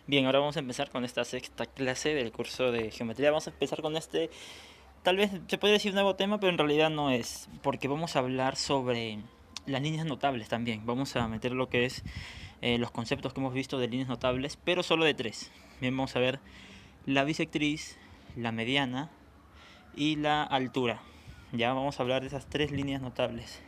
Bien, ahora vamos a empezar con esta sexta clase del curso de geometría. Vamos a empezar con este, tal vez se puede decir nuevo tema, pero en realidad no es, porque vamos a hablar sobre las líneas notables también. Vamos a meter lo que es los conceptos que hemos visto de líneas notables, pero solo de tres. Bien, vamos a ver la bisectriz, la mediana y la altura. Ya vamos a hablar de esas tres líneas notables.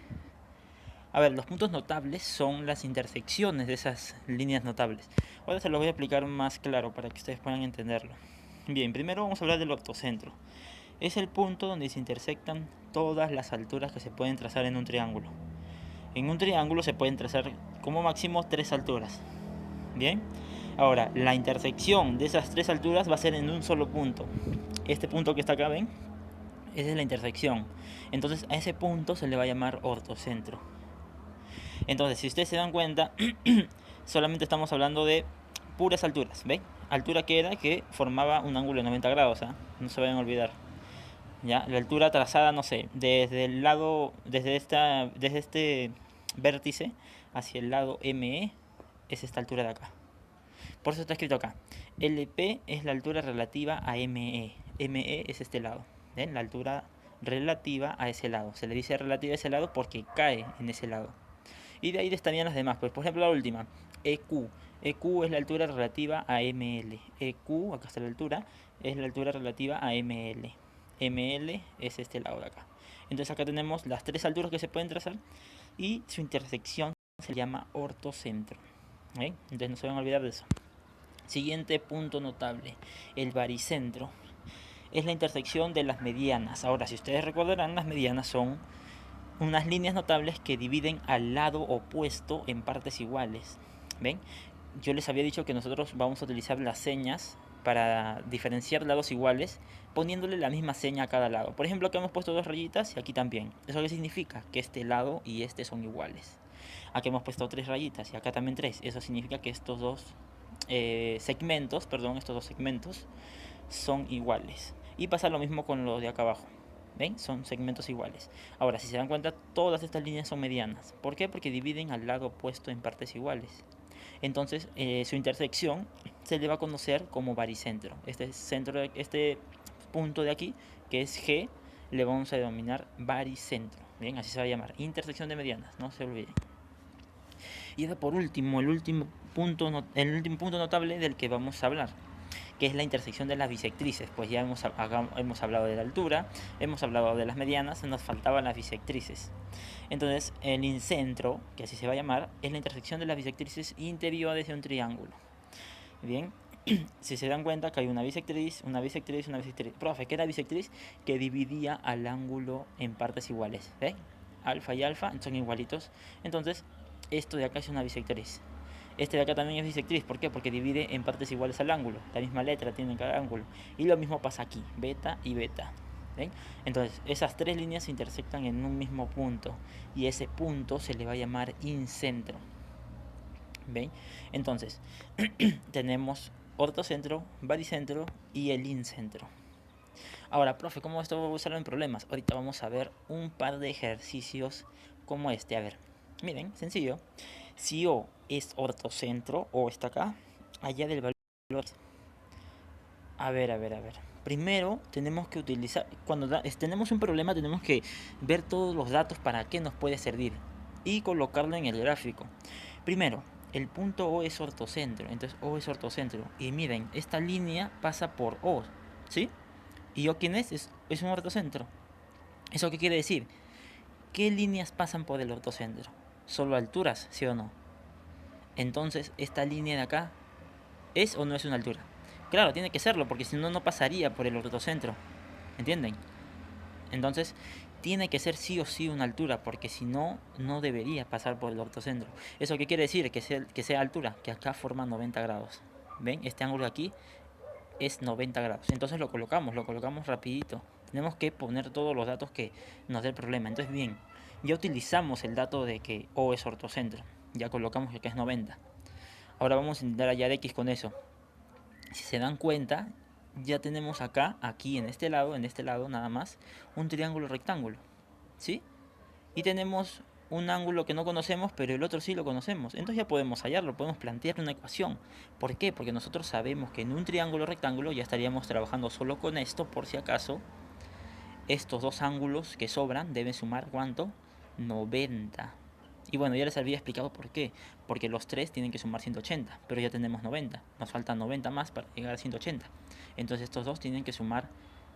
A ver, los puntos notables son las intersecciones de esas líneas notables. Ahora se los voy a explicar más claro para que ustedes puedan entenderlo. Bien, primero vamos a hablar del ortocentro. Es el punto donde se intersectan todas las alturas que se pueden trazar en un triángulo. En un triángulo se pueden trazar como máximo tres alturas. Bien, ahora la intersección de esas tres alturas va a ser en un solo punto. Este punto que está acá, ¿ven? Esa es la intersección. Entonces a ese punto se le va a llamar ortocentro. Entonces, si ustedes se dan cuenta, solamente estamos hablando de puras alturas, ¿ven? Altura que era que formaba un ángulo de 90 grados, ¿eh? No se vayan a olvidar. ¿Ya? La altura trazada, no sé, desde el lado, desde este vértice hacia el lado ME es esta altura de acá. Por eso está escrito acá. LP es la altura relativa a ME. ME es este lado, ¿ven? La altura relativa a ese lado. Se le dice relativa a ese lado porque cae en ese lado. Y de ahí estarían las demás. Pues, por ejemplo, la última, EQ. EQ es la altura relativa a ML. EQ, acá está la altura, es la altura relativa a ML. ML es este lado de acá. Entonces acá tenemos las tres alturas que se pueden trazar y su intersección se llama ortocentro. ¿Eh? Entonces no se van a olvidar de eso. Siguiente punto notable, el baricentro. Es la intersección de las medianas. Ahora, si ustedes recordarán, las medianas son unas líneas notables que dividen al lado opuesto en partes iguales. ¿Ven? Yo les había dicho que nosotros vamos a utilizar las señas para diferenciar lados iguales poniéndole la misma seña a cada lado. Por ejemplo, aquí hemos puesto dos rayitas y aquí también. ¿Eso qué significa? Que este lado y este son iguales. Aquí hemos puesto tres rayitas y acá también tres. Eso significa que estos dos estos dos segmentos son iguales. Y pasa lo mismo con los de acá abajo. ¿Ven? Son segmentos iguales. Ahora, si se dan cuenta, todas estas líneas son medianas. ¿Por qué? Porque dividen al lado opuesto en partes iguales. Entonces, su intersección se le va a conocer como baricentro. Este punto de aquí, que es G, le vamos a denominar baricentro. Bien, así se va a llamar. Intersección de medianas, no se olviden. Y ahora por último, el último punto notable del que vamos a hablar, que es la intersección de las bisectrices. Pues ya hemos hablado de la altura, hemos hablado de las medianas, nos faltaban las bisectrices. Entonces, el incentro, que así se va a llamar, es la intersección de las bisectrices interiores de un triángulo. Bien, si se dan cuenta que hay una bisectriz, una bisectriz, una bisectriz. Profe, ¿qué era bisectriz? Que dividía al ángulo en partes iguales. ¿Ven? Alfa y alfa son igualitos. Entonces, esto de acá es una bisectriz. Este de acá también es bisectriz. ¿Por qué? Porque divide en partes iguales al ángulo. La misma letra tiene en cada ángulo. Y lo mismo pasa aquí, beta y beta. ¿Ven? Entonces, esas tres líneas se intersectan en un mismo punto. Y ese punto se le va a llamar incentro. ¿Ven? Entonces, tenemos ortocentro, baricentro y el incentro. Ahora, profe, ¿cómo esto va a usarlo en problemas? Ahorita vamos a ver un par de ejercicios como este. A ver, miren, sencillo. Si O es ortocentro, O está acá, allá del valor. A ver. Primero tenemos que utilizar, tenemos un problema, tenemos que ver todos los datos para qué nos puede servir y colocarlo en el gráfico. Primero, el punto O es ortocentro, entonces O es ortocentro. Y miren, esta línea pasa por O, ¿sí? ¿Y O quién es? Es un ortocentro. ¿Eso qué quiere decir? ¿Qué líneas pasan por el ortocentro? Solo alturas, ¿sí o no? Entonces, esta línea de acá, ¿es o no es una altura? Claro, tiene que serlo, porque si no, no pasaría por el ortocentro. ¿Entienden? Entonces, tiene que ser sí o sí una altura, porque si no, no debería pasar por el ortocentro. ¿Eso qué quiere decir? Que sea altura, que acá forma 90 grados. ¿Ven? Este ángulo de aquí es 90 grados. Entonces lo colocamos rapidito. Tenemos que poner todos los datos que nos dé el problema. Entonces, bien, ya utilizamos el dato de que O es ortocentro. Ya colocamos que es 90. Ahora vamos a intentar hallar X con eso. Si se dan cuenta, ya tenemos acá, aquí en este lado nada más, un triángulo rectángulo, ¿sí? Y tenemos un ángulo que no conocemos, pero el otro sí lo conocemos. Entonces ya podemos hallarlo, podemos plantear una ecuación. ¿Por qué? Porque nosotros sabemos que en un triángulo rectángulo ya estaríamos trabajando solo con esto, por si acaso. Estos dos ángulos que sobran deben sumar ¿cuánto? 90. Y bueno, ya les había explicado por qué. Porque los tres tienen que sumar 180, pero ya tenemos 90. Nos faltan 90 más para llegar a 180. Entonces estos dos tienen que sumar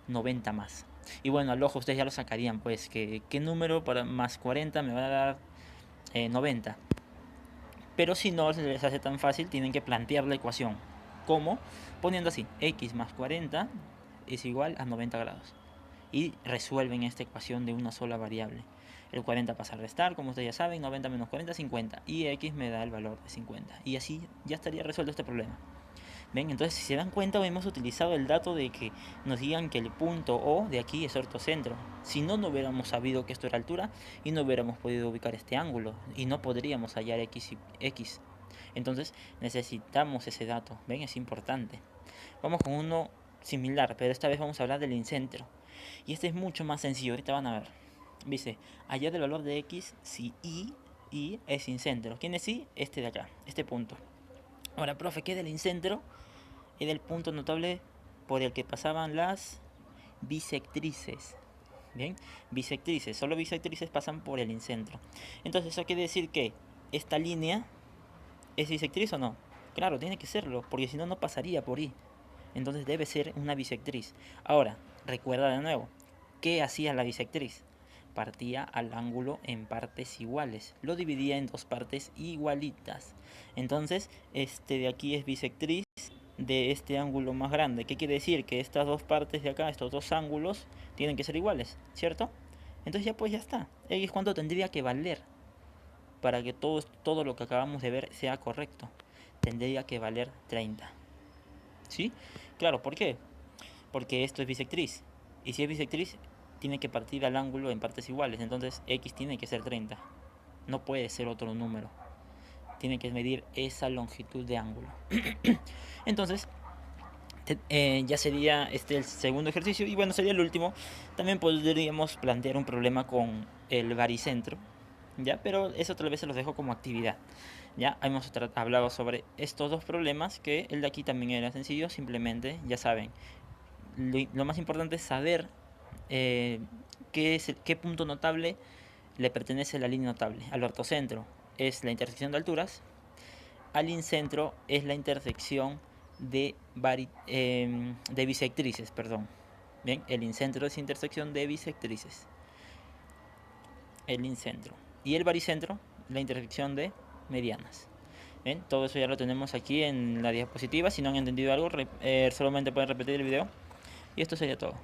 90 más. Y bueno, al ojo ustedes ya lo sacarían, pues, que qué número para más 40 me va a dar 90. Pero si no se les hace tan fácil, tienen que plantear la ecuación. ¿Cómo? Poniendo así, x más 40 es igual a 90 grados. Y resuelven esta ecuación de una sola variable. El 40 pasa a restar, como ustedes ya saben, 90 menos 40, 50. Y x me da el valor de 50. Y así ya estaría resuelto este problema. ¿Ven? Entonces, si se dan cuenta, hemos utilizado el dato de que nos digan que el punto O de aquí es ortocentro. Si no, no hubiéramos sabido que esto era altura y no hubiéramos podido ubicar este ángulo y no podríamos hallar X y X. Entonces, necesitamos ese dato. ¿Ven? Es importante. Vamos con uno similar, pero esta vez vamos a hablar del incentro. Y este es mucho más sencillo, ahorita van a ver. Dice, hallar el valor de X si Y es incentro. ¿Quién es Y? Este de acá, este punto. Ahora, profe, ¿qué es del incentro? Era el punto notable por el que pasaban las bisectrices. Bien, bisectrices, solo bisectrices pasan por el incentro. Entonces eso quiere decir que esta línea es bisectriz o no. Claro, tiene que serlo, porque si no, no pasaría por I. Entonces debe ser una bisectriz. Ahora, recuerda de nuevo, ¿qué hacía la bisectriz? Partía al ángulo en partes iguales. Lo dividía en dos partes igualitas. Entonces, este de aquí es bisectriz de este ángulo más grande. ¿Qué quiere decir? Que estas dos partes de acá, estos dos ángulos, tienen que ser iguales, ¿cierto? Entonces ya pues ya está. X cuánto tendría que valer para que todo lo que acabamos de ver sea correcto. Tendría que valer 30. ¿Sí? Claro, ¿por qué? Porque esto es bisectriz. Y si es bisectriz, tiene que partir al ángulo en partes iguales. Entonces X tiene que ser 30. No puede ser otro número. Tiene que medir esa longitud de ángulo. Entonces, ya sería este el segundo ejercicio. Y bueno, sería el último. También podríamos plantear un problema con el baricentro. ¿Ya? Pero eso tal vez se los dejo como actividad. Ya hemos hablado sobre estos dos problemas, que el de aquí también era sencillo, simplemente, ya saben, lo más importante es saber qué punto notable le pertenece a la línea notable. Al ortocentro es la intersección de alturas, al incentro es la intersección de bisectrices, perdón. Bien, el incentro es intersección de bisectrices. El incentro. Y el baricentro, la intersección de medianas. Bien, todo eso ya lo tenemos aquí en la diapositiva. Si no han entendido algo, solamente pueden repetir el video. Y esto sería todo.